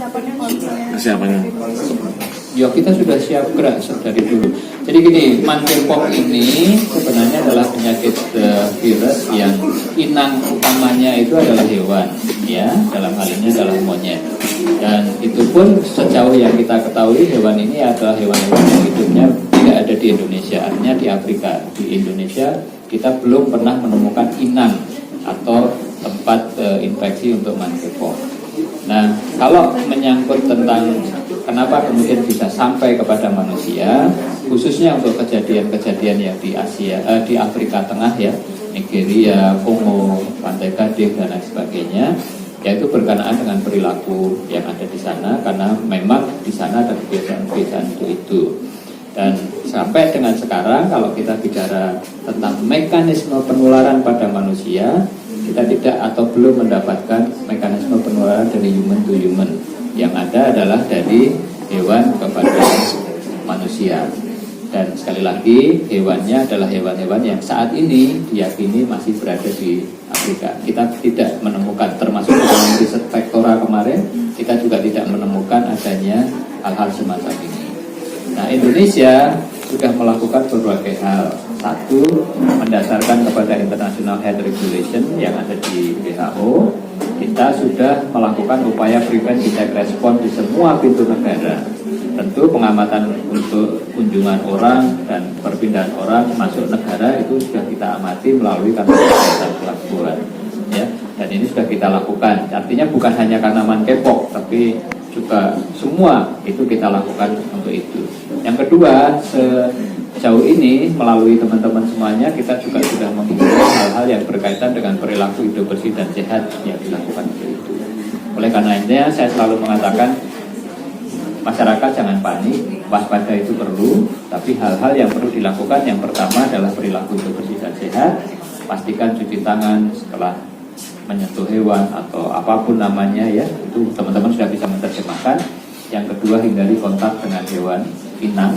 persiapannya kalau misalnya? Persiapannya? Ya kita sudah siap gerak dari dulu. Jadi gini, monkeypox ini sebenarnya adalah penyakit virus yang inang utamanya itu adalah hewan, ya, dalam hal ini adalah monyet. Dan itu pun sejauh yang kita ketahui hewan ini adalah hewan-hewan yang hidupnya tidak ada di Indonesia, artinya di Afrika. Di Indonesia kita belum pernah menemukan inang atau tempat infeksi untuk monkeypox. Nah, kalau menyangkut tentang kenapa kemudian bisa sampai kepada manusia, khususnya untuk kejadian-kejadian yang di Asia, di Afrika Tengah ya, Nigeria, Kongo, Pantai Gading dan lain sebagainya, yaitu berkenaan dengan perilaku yang ada di sana, karena memang di sana ada kebiasaan-kebiasaan itu. Dan sampai dengan sekarang kalau kita bicara tentang mekanisme penularan pada manusia, kita tidak atau belum mendapatkan mekanisme penularan dari human to human. Yang ada adalah dari hewan kepada manusia. Dan sekali lagi, hewannya adalah hewan-hewan yang saat ini diyakini masih berada di Afrika. Kita tidak menemukan, termasuk dalam riset Vectora kemarin, kita juga tidak menemukan adanya hal-hal semacam ini. Nah, Indonesia sudah melakukan berbagai hal. Satu, mendasarkan kepada International Health Regulation yang ada di WHO, kita sudah melakukan upaya prevent detect response di semua pintu negara. Tentu pengamatan untuk kunjungan orang dan perpindahan orang masuk negara itu sudah kita amati melalui kantor kesehatan pelabuhan, ya. Dan ini sudah kita lakukan. Artinya bukan hanya karena monkeypox, tapi juga semua itu kita lakukan untuk itu. Yang kedua, sejauh ini melalui teman-teman semuanya kita juga sudah menghimbau hal-hal yang berkaitan dengan perilaku hidup bersih dan sehat yang dilakukan untuk itu. Oleh karena itu saya selalu mengatakan masyarakat jangan panik, waspada itu perlu, tapi hal-hal yang perlu dilakukan yang pertama adalah perilaku hidup bersih dan sehat. Pastikan cuci tangan setelah menyentuh hewan atau apapun namanya ya, itu teman-teman sudah bisa menerjemahkan. Yang kedua, hindari kontak dengan hewan inang.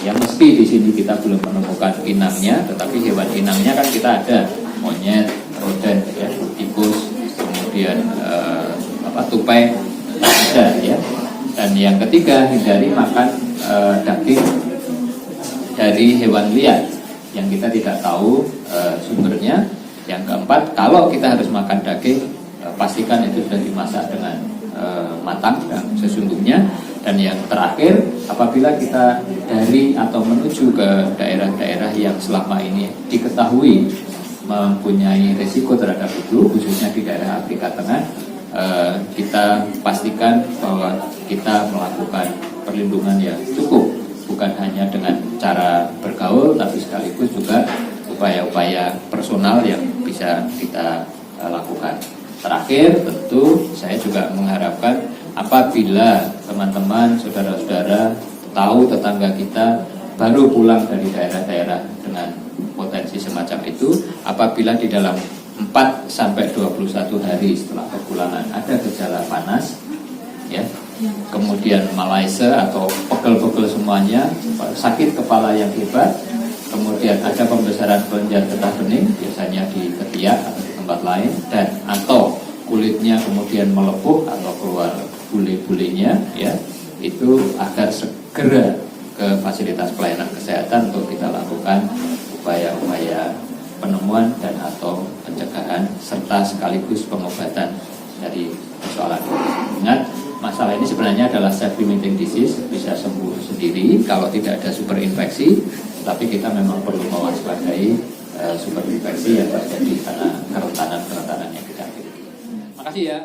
Yang meski di sini kita belum menemukan inangnya, tetapi hewan inangnya kan kita ada monyet, rodent, ya, tikus, kemudian tupai ada ya. Dan yang ketiga, hindari makan daging dari hewan liar yang kita tidak tahu sumbernya. Yang keempat, kalau kita harus makan daging, pastikan itu sudah dimasak dengan matang dan sesungguhnya. Dan yang terakhir, apabila kita dari atau menuju ke daerah-daerah yang selama ini diketahui mempunyai risiko terhadap itu, khususnya di daerah Afrika Tengah, kita pastikan bahwa kita melakukan perlindungan yang cukup, bukan hanya dengan cara bergaul, tapi sekaligus juga upaya-upaya personal yang bisa kita lakukan. Terakhir, tentu saya juga mengharapkan apabila teman-teman, saudara-saudara tahu tetangga kita baru pulang dari daerah-daerah dengan potensi semacam itu, apabila di dalam 4 sampai 21 hari setelah kepulangan ada gejala panas, ya, kemudian malaise atau pegel-pegel semuanya, sakit kepala yang hebat, kemudian ada pembesaran kelenjar getah bening, biasanya di ketiak atau di tempat lain, dan atau kulitnya kemudian melepuh atau keluar bule-bulenya, ya, itu agar segera ke fasilitas pelayanan kesehatan untuk kita lakukan upaya-upaya penemuan dan atau pencegahan serta sekaligus pengobatan dari persoalan ini. Ingat, masalah ini sebenarnya adalah self-limiting disease, bisa sembuh sendiri kalau tidak ada superinfeksi, tapi kita memang perlu mewaspadai superinfeksi yang terjadi karena kerentanan yang kita miliki. Makasih ya.